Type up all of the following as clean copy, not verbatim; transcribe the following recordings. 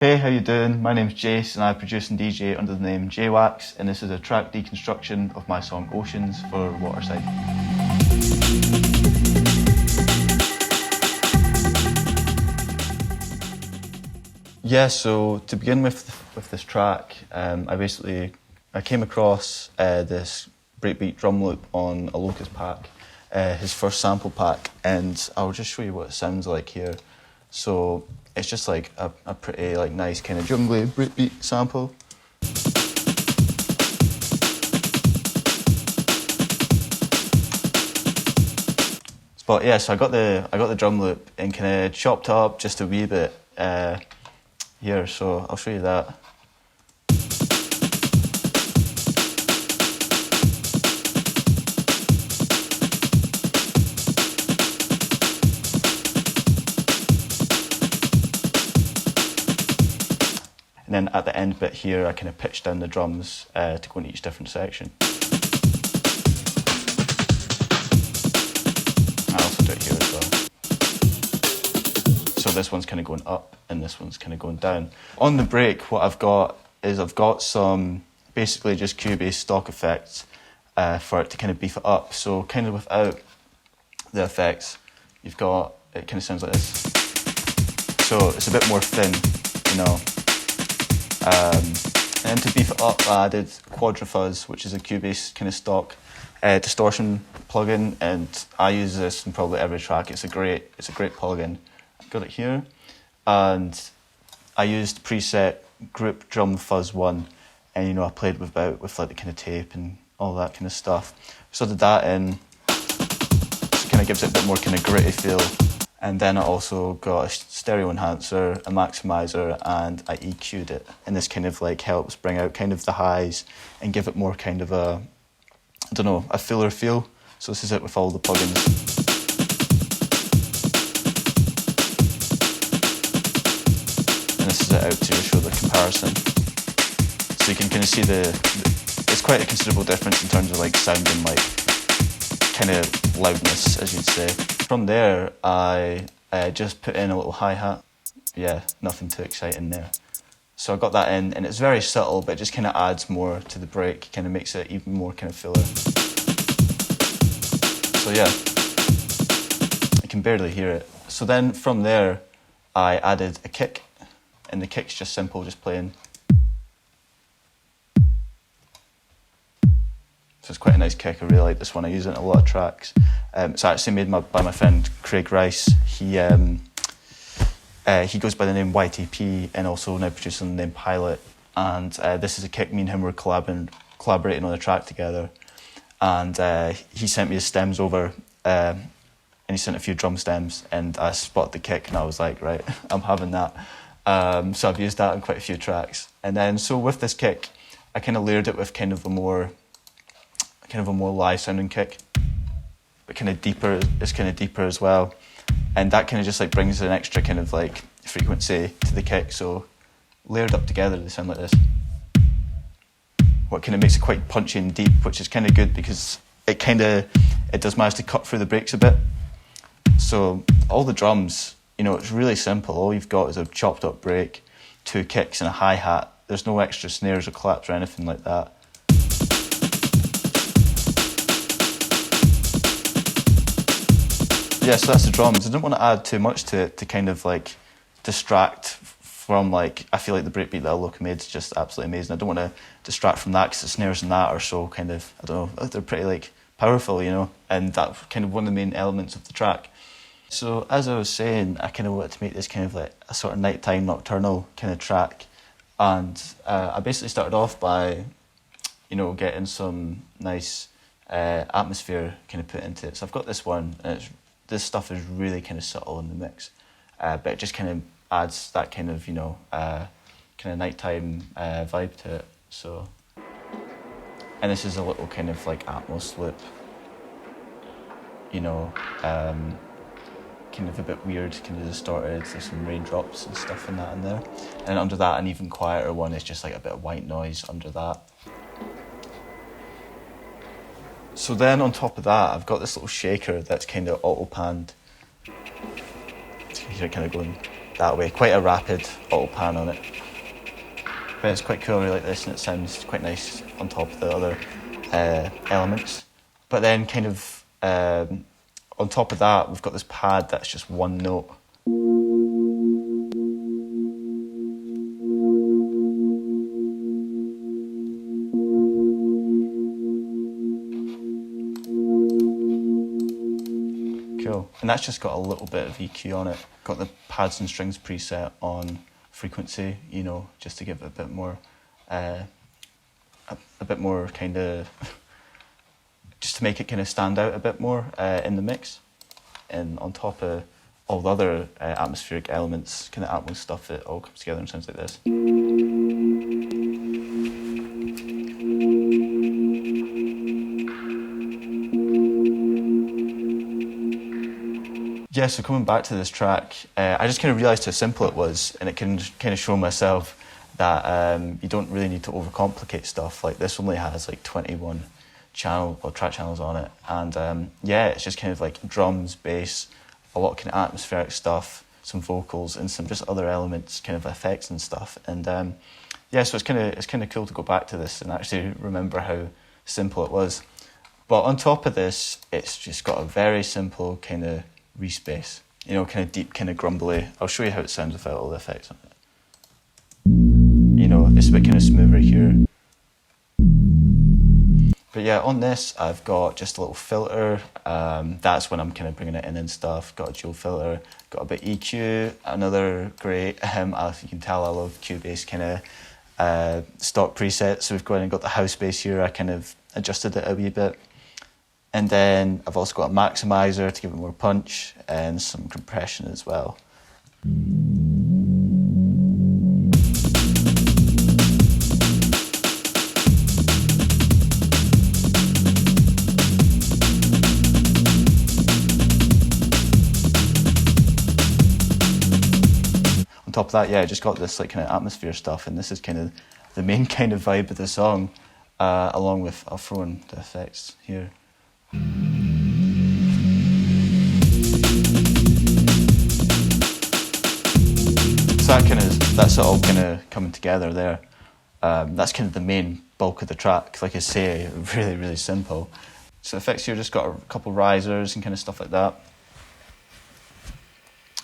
Hey, how you doing? My name's Jace and I produce and DJ under the name J-Wax, and this is a track deconstruction of my song Oceans for Waterside. Yeah, so to begin with this track, I came across this Breakbeat drum loop on a Locust pack, his first sample pack, and I'll just show you what it sounds like here. So it's just like a pretty like nice kind of jungly Breakbeat sample. But yeah, so I got the drum loop and kind of chopped up just a wee bit here, so I'll show you that. And then at the end bit here, I kind of pitched down the drums to go in each different section. I also do it here as well. So this one's kind of going up and this one's kind of going down. On the break, what I've got some basically just Cubase stock effects for it to kind of beef it up. So kind of without the effects, it kind of sounds like this. So it's a bit more thin, you know. And to beef it up, I added Quadrafuzz, which is a Cubase kind of stock distortion plugin, and I use this in probably every track. It's a great plugin. I've got it here, and I used preset Group Drum Fuzz 1, and I played with like the kind of tape and all that kind of stuff. So I did that in, so it kind of gives it a bit more kind of gritty feel. And then I also got a stereo enhancer, a maximizer, and I EQ'd it. And this kind of like helps bring out kind of the highs and give it more kind of a fuller feel. So this is it with all the plugins. And this is it out to show the comparison. So you can kind of see it's quite a considerable difference in terms of like sound and like kind of loudness, as you'd say. From there, I just put in a little hi-hat. Yeah, nothing too exciting there. So I got that in, and it's very subtle, but it just kind of adds more to the break, kind of makes it even more kind of filler. So yeah, I can barely hear it. So then from there, I added a kick, and the kick's just simple, just playing. So it's quite a nice kick. I really like this one. I use it in a lot of tracks. It's actually made by my friend Craig Rice. He goes by the name YTP and also now produces the name Pilot. And this is a kick. Me and him were collaborating on a track together. And he sent me his stems over, and he sent a few drum stems. And I spotted the kick, and I was like, right, I'm having that. So I've used that on quite a few tracks. And then so with this kick, I kind of layered it with kind of a more live sounding kick, but kind of deeper. It's kind of deeper as well, and that kind of just like brings an extra kind of like frequency to the kick. So layered up together, they sound like this. What kind of makes it quite punchy and deep, which is kind of good because it does manage to cut through the breaks a bit. So all the drums, it's really simple. All you've got is a chopped up break, 2 kicks and a hi-hat. There's no extra snares or claps or anything like that. Yeah, so that's the drums. I didn't want to add too much to it to kind of like distract from like, I feel like the breakbeat that Aloka made is just absolutely amazing. I don't want to distract from that because the snares in that are so kind of, I don't know, they're pretty like powerful, and that's kind of one of the main elements of the track. So as I was saying, I kind of wanted to make this kind of like a sort of nighttime nocturnal kind of track. And I basically started off by, getting some nice atmosphere kind of put into it. So I've got this one, and this stuff is really kind of subtle in the mix, but it just kind of adds that kind of, kind of nighttime vibe to it. So, and this is a little kind of like Atmos loop, kind of a bit weird, kind of distorted. There's some raindrops and stuff in that in there. And under that, an even quieter one is just like a bit of white noise under that. So then on top of that, I've got this little shaker that's kind of auto-panned. You can hear it kind of going that way. Quite a rapid auto pan on it. But it's quite cool, I really like this, and it sounds quite nice on top of the other elements. But then kind of on top of that, we've got this pad that's just one note. Cool. And that's just got a little bit of EQ on it. Got the pads and strings preset on frequency, you know, just to give it a bit more kind of, just to make it kind of stand out a bit more in the mix. And on top of all the other atmospheric elements, kind of Atmos stuff, it all comes together and sounds like this. Yeah, so coming back to this track, I just kind of realised how simple it was, and it can kind of show myself that you don't really need to overcomplicate stuff. Like this only has like 21 track channels on it, and yeah, it's just kind of like drums, bass, a lot of kind of atmospheric stuff, some vocals, and some just other elements, kind of effects and stuff. And yeah, so it's kind of cool to go back to this and actually remember how simple it was. But on top of this, it's just got a very simple kind of respace, you know, kind of deep, kind of grumbly. I'll show you how it sounds without all the effects on it. You know, it's a bit kind of smoother here. But yeah, on this, I've got just a little filter. That's when I'm kind of bringing it in and stuff. Got a dual filter, got a bit EQ, another great, as you can tell, I love Cubase kind of stock presets. So we've gone and got the house bass here. I kind of adjusted it a wee bit. And then I've also got a maximizer to give it more punch and some compression as well. On top of that, yeah, I just got this like kind of atmosphere stuff, and this is kind of the main kind of vibe of the song, along with, I'll throw in the effects here. So that's it all kind of coming together there. That's kind of the main bulk of the track. Like I say, really, really simple. So the effects here just got a couple risers and kind of stuff like that.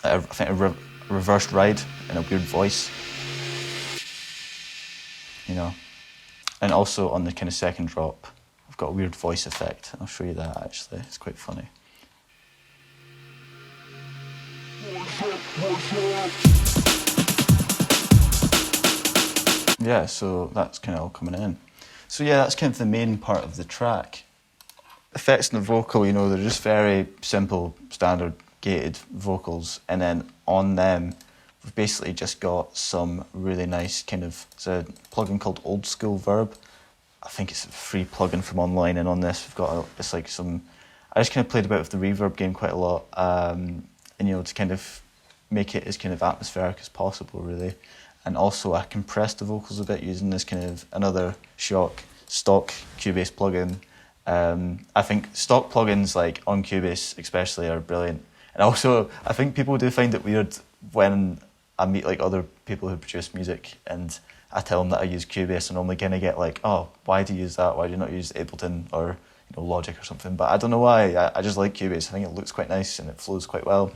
I think a reversed ride and a weird voice, you know. And also on the kind of second drop, I've got a weird voice effect. I'll show you that actually, it's quite funny. Yeah, so that's kind of all coming in. So yeah, that's kind of the main part of the track. Effects in the vocal, you know, they're just very simple, standard gated vocals, and then on them, we've basically just got some really nice kind of, it's a plugin called Old School Verb. I think it's a free plugin from online, and on this we've got it's like some, I just kind of played about with the reverb game quite a lot, and you know, to kind of make it as kind of atmospheric as possible really. And also I compressed the vocals a bit using this kind of another stock Cubase plugin. I think stock plugins like on Cubase especially are brilliant. And also I think people do find it weird when I meet like other people who produce music and I tell them that I use Cubase, and only kind of get like, oh, why do you use that? Why do you not use Ableton or Logic or something? But I don't know why. I just like Cubase. I think it looks quite nice and it flows quite well.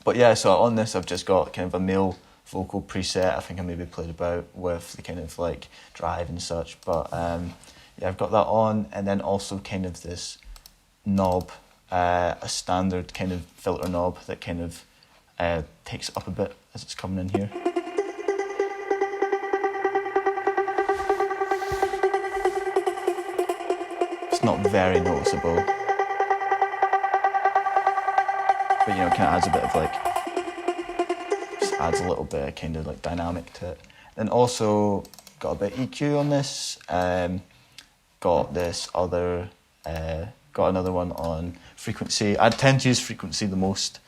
But yeah, so on this I've just got kind of a male vocal preset. I think I maybe played about with the kind of like drive and such. But yeah, I've got that on, and then also kind of this knob, a standard kind of filter knob that kind of takes it up a bit as it's coming in here. It's not very noticeable, but you know, it kind of adds a bit of like, just adds a little bit of kind of like dynamic to it. Then also got a bit of EQ on this, got this other, got another one on frequency. I tend to use frequency the most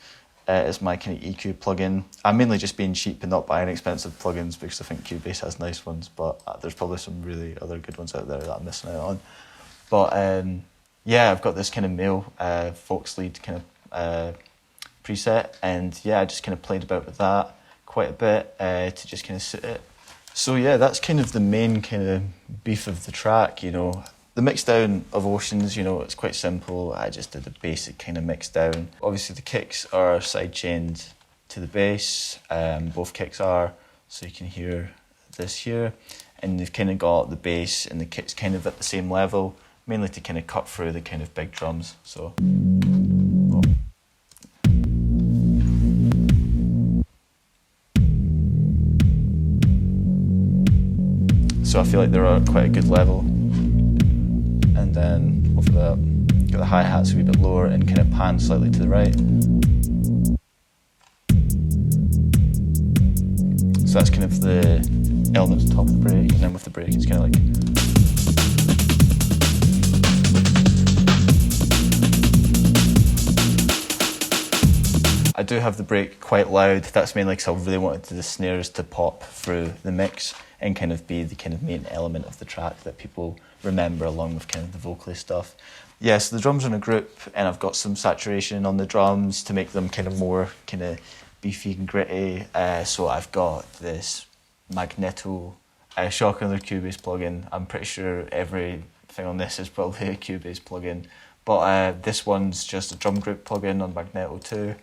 as my kind of EQ plugin. I'm mainly just being cheap and not buying expensive plugins because I think Cubase has nice ones, but there's probably some really other good ones out there that I'm missing out on. But yeah, I've got this kind of male folks lead kind of preset, and yeah, I just kind of played about with that. quite a bit to just kind of suit it. So yeah, that's kind of the main kind of beef of the track, you know. The mix down of Oceans, you know, it's quite simple. I just did a basic kind of mix down. Obviously the kicks are side chained to the bass, both kicks are, so you can hear this here. And they've kind of got the bass and the kicks kind of at the same level, mainly to kind of cut through the kind of big drums, so. So I feel like they're at quite a good level. And then over that, got the hi-hats a wee bit lower and kind of pan slightly to the right. So that's kind of the elements on top of the break, and then with the break it's kind of like... I do have the break quite loud. That's mainly because I really wanted the snares to pop through the mix and kind of be the kind of main element of the track that people remember along with kind of the vocally stuff. Yeah, so the drums are in a group and I've got some saturation on the drums to make them kind of more kind of beefy and gritty. So I've got this Magneto shock and Cubase plugin. I'm pretty sure everything on this is probably a Cubase plugin. But this one's just a drum group plugin on Magneto too.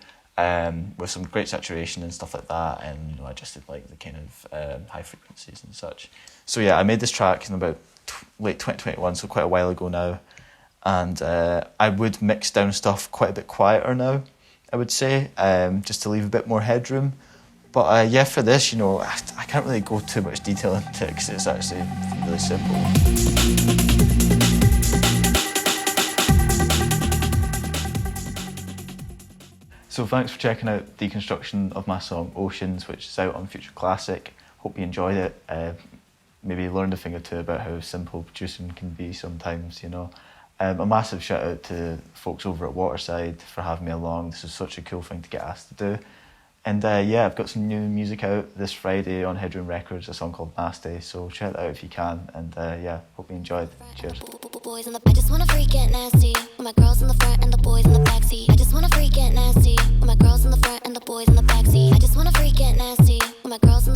With some great saturation and stuff like that, and you know, I just did like the kind of high frequencies and such. So yeah, I made this track in about late 2021, so quite a while ago now, and I would mix down stuff quite a bit quieter now, I would say, just to leave a bit more headroom. But yeah, for this, you know, I can't really go too much detail into it because it's actually really simple. So thanks for checking out the construction of my song Oceans, which is out on Future Classic. Hope you enjoyed it. Maybe learned a thing or two about how simple producing can be sometimes, you know. A massive shout out to folks over at Waterside for having me along. This is such a cool thing to get asked to do. And yeah, I've got some new music out this Friday on Headroom Records, a song called Nasty, so check that out if you can. And yeah, hope you enjoyed. Cheers. Boys in the, I just wanna freak get nasty. With my girls in the front and the boys in the backseat. I just wanna freak get nasty. With my girls in the front and the boys in the backseat. I just wanna freak get nasty. With my girls